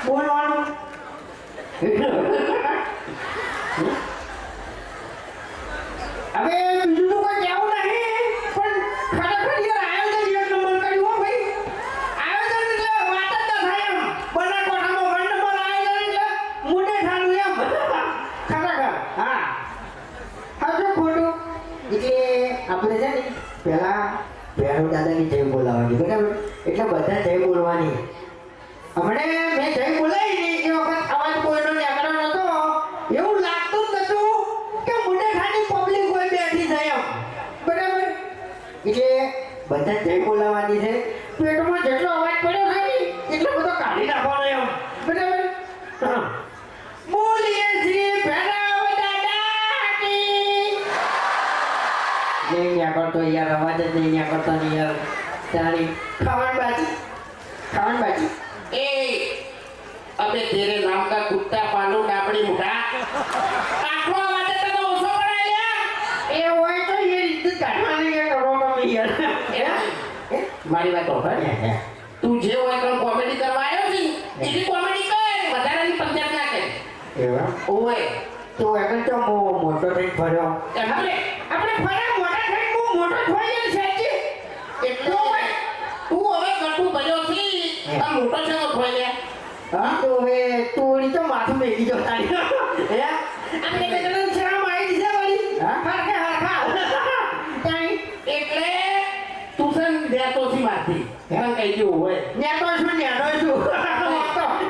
બોલવાનું હવે બીજું તો કોઈ કહેવું નહીં પણ ખરેખર યાર આયોજન એક નંબર કર્યું હો ભાઈ આયોજન એટલે વાત જ ના થાય એમ બના કોઠામાં વન નંબર આયોજન એટલે મોટે ઠાનું એમ ખરેખર હા જો ખોટું એટલે આપણે છે ને પહેલા ભેરવ દાદાની જય બોલાવવાની બરાબર એટલે બધા જય બોલવાની હમણે મેં જય બોલાવી ને એ વખત અવાજ કોઈનો નીકળ્યો નતો એવું લાગતું જ નતું કે મોટે ઠાની પબ્લિક કોઈ બેઠી છે એમ બરાબર એટલે બધા જય બોલાવવાની છે પેટમાં જેટલો અવાજ પડ્યો છે ને એટલો બધો કાઢી નાખવાનો એમ બરાબર હા બોલીએ શ્રી ભેરવ नहीं क्या करते यार आवाज नहीं क्या करता नहीं यार तारी खावन बाजी ए अबे तेरे नाम का कुत्ता पालू डापड़ी मुठा आखो आवाज तो ओसो पड़ा लिया ए ओए तो ये इज्जत काटवाने के करो तुम यार મારી વાત હોભળ તું જે હોય તો કોમેડી કરવા આવ્યો છે એની કોમેડી કર વધારાની પંચાયત ના કર એવા ઓય તો આગળ તો મોટો થઈ ફર્યો આપણે ફરા મોટા થઈ હું મોટો થઈ ગયો છે એટલે તું હવે ગટુ ભર્યો છે આ મોટો છે થઈ લે હા તો હવે તોડી તો માથું મેલી જો તારી હે આપણે બેટનો શરમ આવી છે વળી હરખા તાઈ એટલે તું સન દેતો છે માથી હેરાન કહી દઉં હોય નેટો છું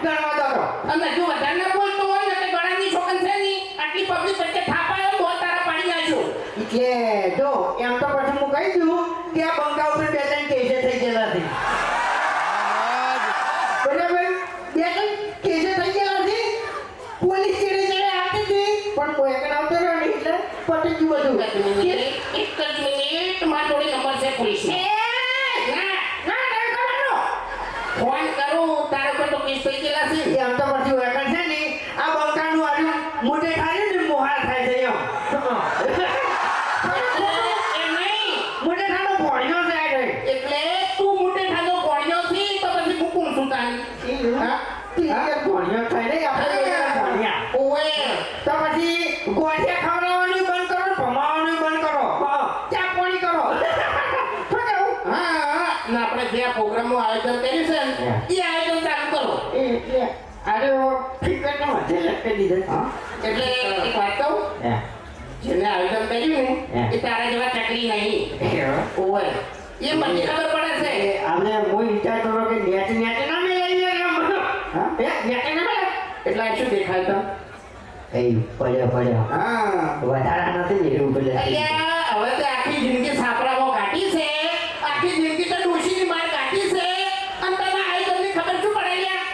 ગણવા દો અને જો વધારે બોલતો હોય ને એટલે ગળાની છોકન છે ની આટલી પબ્લિક વચ્ચે થાપાયો તો તારા પાડી નાખ્યો એટલે જો એમ તો પછી હું કહી દઉં કે આ બંકા ઉપર બે ત્રણ કેસે થઈ ગયેલા છે બરાબર બે ત્રણ કેસે થઈ ગયેલા છે પોલીસ ચડે આવતી હતી પણ કોઈ એક આવતો રહ્યો નહીં એટલે પટી ગયું બધું એક જ મિનિટ મારા જોડે નંબર છે પોલીસનો ફોન કરું તારા પર તો કેસ થઈ ગયેલા છે એમ તો પછી વેકન છે ને આ બંકાનું આવ્યું મોટે થાય ને મોહાર થાય છે એમ મોટે થાનો ભણ્યો છે આ એટલે તું મોટે થાનો ભણ્યો છે તો પછી હુકુમ શું તારી હા ભણ્યો થાય ને આપણે ભણ્યા ઓએ તો પછી ગોઠિયા ખવડાવવાનું બંધ કરો ભમાવાનું બંધ કરો ચા પાણી કરો હા ના આપણે જે પ્રોગ્રામનું આયોજન કર્યું છે ને એ આયોજન ચાલુ કરો એટલે આરે ફિકરનો મધ્ય લખી દીધો એટલે એક વાત કહું જેને આયોજન કર્યું ને એ તારા જેવા ચકરી નહીં ઓએ એ મને ખબર પડે છે આપણે હું વિચાર કરો કે નેટ ના મેળવીએ એમ હા નેટ ના મેળવે એટલે શું દેખાય તો એ પડ્યો હા વધારા નથી ને એવું બોલે અલ્યા હવે તો આખી જિંદગી સાપરામાં કાઢી છે આખી જિંદગી તો ડોશીની માર કાઢી છે અને તને આયોજનની ખબર શું પડે લ્યા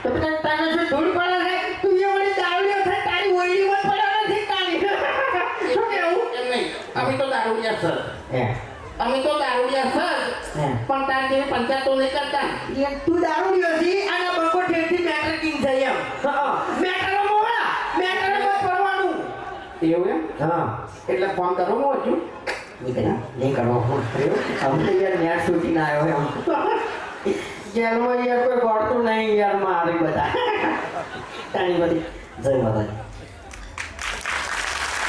તો પછી તને શું ધૂળ પડે છે તું એ વળી દારૂડિયો થઈ તારી ઓઈડી મત પડ્યો નથી તારી શું કેવું એમ નહીં અમે તો દારૂડિયા સર અમે તો દારૂડિયા સર પણ તાર જેવી પંચાયતો નહીં કરતા તું દારૂડિયો છી અને બકો ઠેરથી મેટર કિંગ છે એમ મેટરો મોળા મેટરો મત પડવાનું એવું એમ હા એટલે ફોન કરો મો હજુ નહીં કરવો ફોન કર્યો અમને યાર નેટ શૂટિંગ આવ્યો એમ જેલમાં યાર કોઈ ગોળતું નહીં યાર મારી બધા તારી બધી જય માતાજી